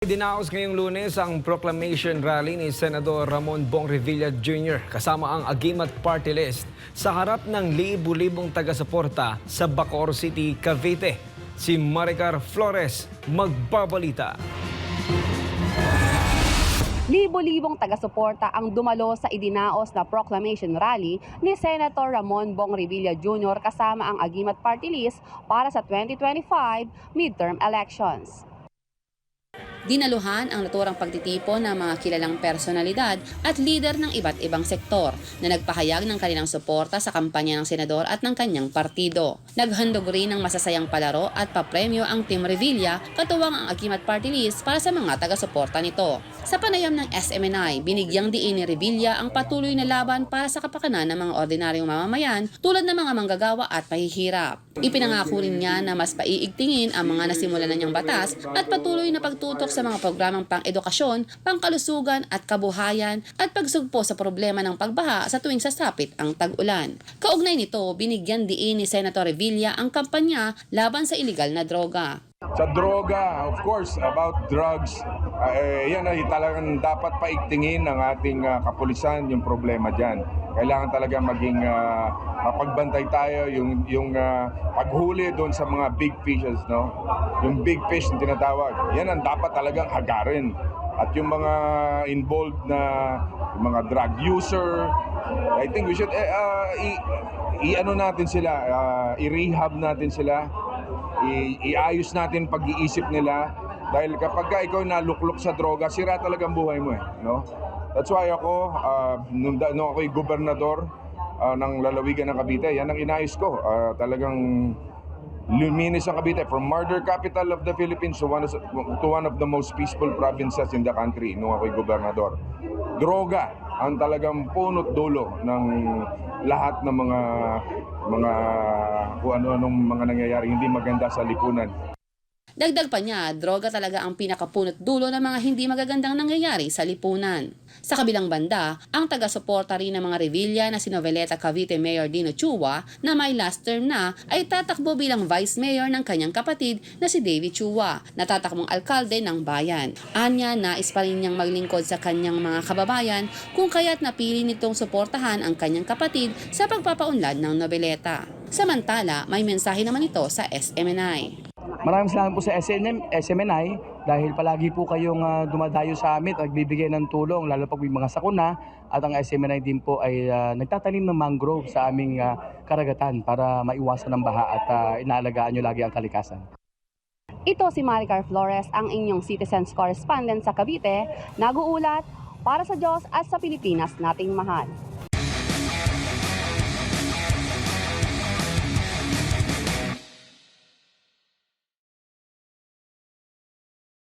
Dinaos ngayong Lunes ang proclamation rally ni Senador Ramon Bong Revilla Jr. kasama ang Agimat Party List sa harap ng libu-libong taga-suporta sa Bacoor City, Cavite. Si Maricar Flores magbabalita. Libo-libong taga-suporta ang dumalo sa idinaos na proclamation rally ni Senator Ramon Bong Revilla Jr. kasama ang Agimat Party List para sa 2025 midterm elections. Dinaluhan ang naturang pagtitipon ng mga kilalang personalidad at lider ng iba't ibang sektor na nagpahayag ng kanilang suporta sa kampanya ng senador at ng kanyang partido. Naghandog rin ng masasayang palaro at papremyo ang Team Revilla katuwang ang Agimat Party List para sa mga taga-suporta nito. Sa panayam ng SMNI, binigyang diin ni Revilla ang patuloy na laban para sa kapakanan ng mga ordinaryong mamamayan tulad ng mga manggagawa at mahihirap. Ipinangako rin niya na mas paiigtingin ang mga nasimulan na niyang batas at patuloy na pagtutok sa mga programang pang-edukasyon, pangkalusugan at kabuhayan at pagsugpo sa problema ng pagbaha sa tuwing sasapit ang tag-ulan. Kaugnay nito, binigyan diin ni Senator Revilla ang kampanya laban sa iligal na droga. Sa droga, of course, about drugs, yan ay talagang dapat paigtingin ng ating kapulisan yung problema dyan. Kailangan talaga maging mapagbantay tayo yung paghuli doon sa mga big fishes, no? Yung big fish na tinatawag. Yan ang dapat talagang hagarin. At yung mga involved na yung mga drug user, I think we should i-ano natin sila, i-rehab natin sila. Iayos natin pag-iisip nila dahil kapag ikaw naluklok sa droga, sira talaga ang buhay mo no? That's why ako, nung ako'y gobernador ng lalawigan ng Cavite, yan ang inayos ko. Talagang luminis ang Cavite from murder capital of the Philippines to one of the most peaceful provinces in the country nung ako'y gobernador. Droga ang talagang punot dulo ng lahat ng mga kung ano-anong mga nangyayari hindi maganda sa lipunan. Dagdag pa niya, droga talaga ang pinakapunot dulo ng mga hindi magagandang nangyayari sa lipunan. Sa kabilang banda, ang taga-suporta rin ng mga Revilla na si Noveleta Cavite Mayor Dino Chua na may last term na ay tatakbo bilang Vice Mayor ng kanyang kapatid na si David Chua na tatakbong alkalde ng bayan. Anya, nais pa rin niyang maglingkod sa kanyang mga kababayan kung kaya't napili nitong suportahan ang kanyang kapatid sa pagpapaunlad ng Noveleta. Samantala, may mensahe naman ito sa SMNI. Maraming salamat po sa SMNI dahil palagi po kayong dumadayo sa amin at nagbibigay ng tulong lalo pag may mga sakuna at ang SMNI din po ay nagtatanim ng mangrove sa aming karagatan para maiwasan ng baha at inaalagaan nyo lagi ang kalikasan. Ito si Maricar Flores, ang inyong Citizens Correspondent sa Cavite, nag-uulat para sa Diyos at sa Pilipinas nating mahal.